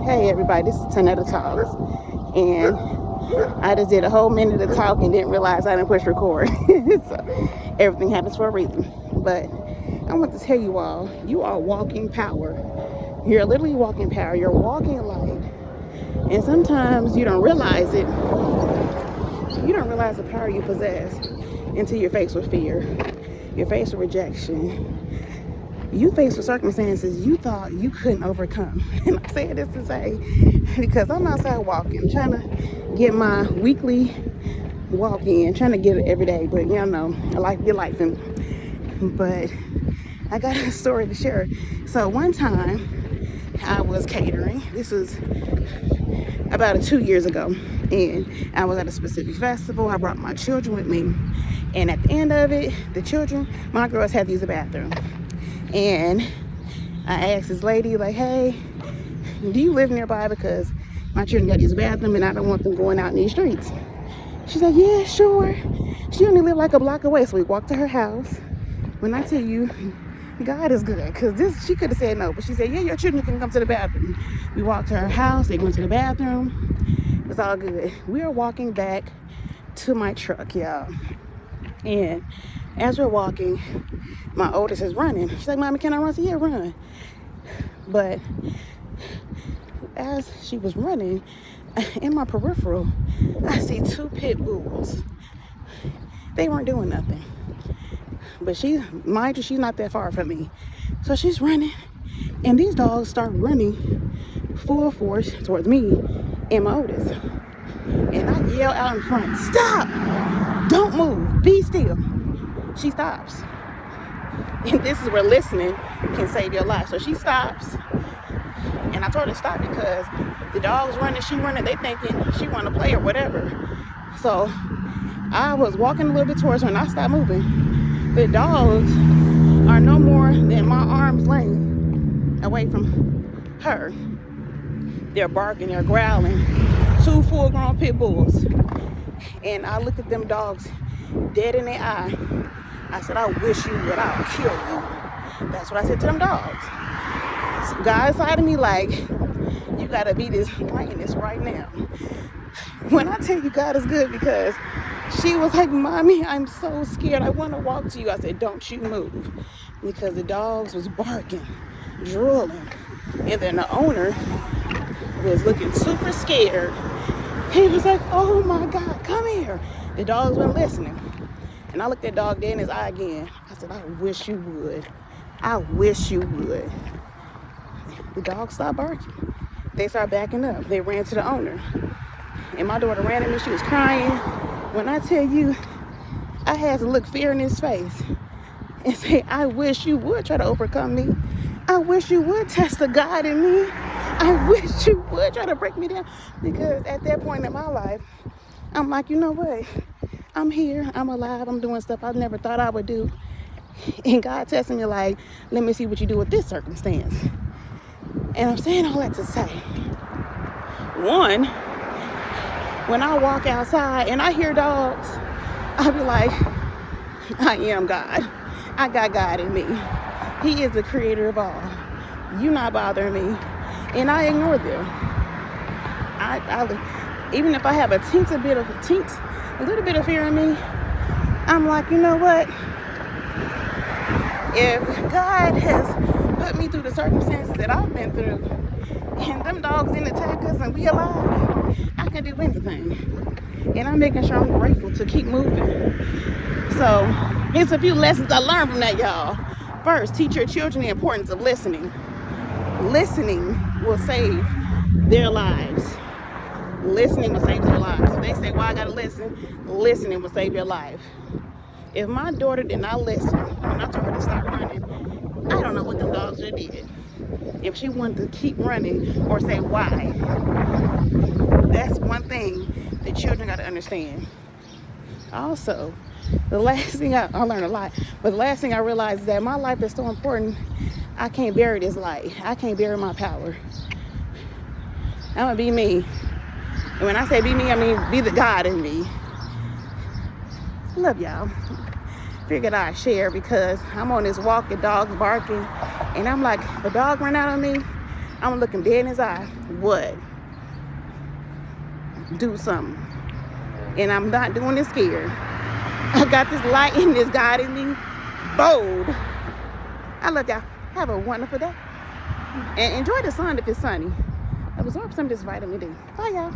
Hey everybody, this is Tanetta Talks, and I just did a whole minute of talk and didn't realize I didn't push record. So everything happens for a reason. But I want to tell you all, you are walking power. You're literally walking power. You're walking light. And sometimes you don't realize it. You don't realize the power you possess until you're faced with fear. You're faced with rejection. You faced with circumstances you thought you couldn't overcome. And I'm saying this to say, because I'm outside walking, trying to get my weekly walk in, trying to get it every day. But you know, life be life. But I got a story to share. So one time I was catering. This was about 2 years ago. And I was at a specific festival. I brought my children with me. And at the end of it, the children, my girls had to use the bathroom. And I asked this lady, like, hey, do you live nearby? Because my children got to use the bathroom and I don't want them going out in these streets. She's like, yeah, sure. She only lived like a block away. So we walked to her house. When I tell you, God is good. Because she could have said no. But she said, yeah, your children can come to the bathroom. We walked to her house. They went to the bathroom. It was all good. We are walking back to my truck, y'all. And as we're walking, my oldest is running. She's like, Mommy, can I run? I said, yeah, run. But as she was running, in my peripheral, I see 2 pit bulls. They weren't doing nothing. But mind you, she's not that far from me. So she's running, and these dogs start running full force towards me and my oldest. And I yell out in front, stop! Don't move, be still. She stops. And this is where listening can save your life. So she stops. And I told her to stop because the dog's running, she running, they thinking she want to play or whatever. So I was walking a little bit towards her and I stopped moving. The dogs are no more than my arm's length away from her. They're barking, they're growling. 2 full-grown pit bulls. And I looked at them dogs dead in their eye. I said, I wish you would, I'll kill you. That's what I said to them dogs. So God inside of me like, you gotta be this lioness right now. When I tell you God is good, because she was like, Mommy, I'm so scared. I want to walk to you. I said, don't you move. Because the dogs was barking, drooling. And then the owner was looking super scared. He was like, oh my God, come here. The dogs weren't listening. And I looked at dog dead in his eye again. I said, I wish you would. I wish you would. The dog stopped barking. They started backing up. They ran to the owner. And my daughter ran at me. She was crying. When I tell you, I had to look fear in his face and say, I wish you would try to overcome me. I wish you would test the God in me. I wish you would try to break me down. Because at that point in my life, I'm like, you know what? I'm here. I'm alive. I'm doing stuff I never thought I would do. And God testing me like, let me see what you do with this circumstance. And I'm saying all that to say, one, when I walk outside and I hear dogs, I'll be like, I am God. I got God in me. He is the creator of all. You not bothering me. And I ignore them. Even if I have a little bit of fear in me, I'm like, you know what? If God has put me through the circumstances that I've been through, and them dogs didn't attack us and we alive, I can do anything. And I'm making sure I'm grateful to keep moving. So it's a few lessons I learned from that, y'all. First, teach your children the importance of listening. Listening will save their lives. Listening will save their lives. If they say, well, I gotta listen, listening will save your life. If my daughter did not listen when I told her to stop running, I don't know what them dogs would have did. If she wanted to keep running or say why. That's one thing the children got to understand. Also, the last thing I learned a lot, but the last thing I realized is that my life is so important, I can't bury this light. I can't bury my power. I'm going to be me. And when I say be me, I mean be the God in me. Love y'all. Figured I'd share because I'm on this walk, the dog's barking, and I'm like, if a dog run out on me, I'm gonna look him dead in his eye. What? Do something. And I'm not doing this scared. I got this light in this God in me. Bold. I love y'all. Have a wonderful day. And enjoy the sun if it's sunny. Absorb some of this vitamin D. Bye, y'all.